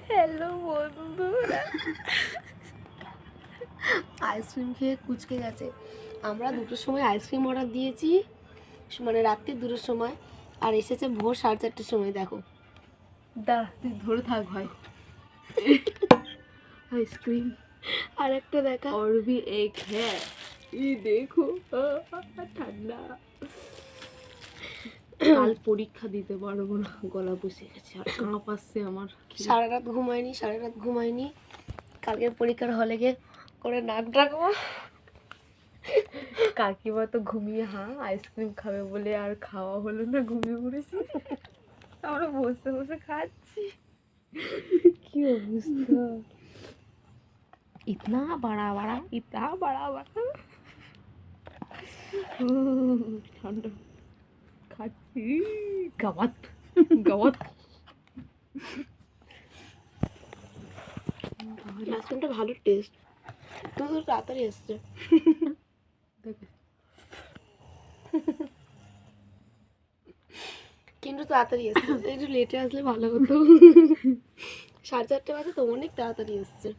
Hello বন্ধুরা, ice cream খেয়ে কুচকে গেছে। আমরা 2টোর সময় আইসক্রিম অর্ডার দিয়েছি, মানে রাত্রি 2টোর সময়, আর এসেছে ভোর 4:30টার সময়। দেখো, দাঁড়া তুই ধরে থাক ভাই। आइसक्रीम আর একটা দেখা। और भी एक है, ये देखो ঠান্ডা। কাল পরীক্ষা দিতে পারবো না, গলা বসে গেছে আর কাঁপ আসছে আমার। সারা রাত ঘুমাইনি। কালকের পরীক্ষার হলে গিয়ে করে নাক ডাকবো। কাকিমা তো ঘুমিয়ে আইসক্রিম খাবে বলে আর খাওয়া হলো না, ঘুমিয়ে পড়েছি। আমরা বসে বসে খাচ্ছি, কি অবস্থা। इतना बड़ा बड़ा ঠান্ডা খাচ্ছি। গাওয়াত গাওয়াত। আইসক্রিমটা ভালো টেস্ট, কিন্তু তাড়াতাড়ি এসছে। কিন্তু তাড়াতাড়ি এসছে, একটু লেটে আসলে ভালো হতো। 4:30 বাজে তো, অনেক তাড়াতাড়ি এসছে।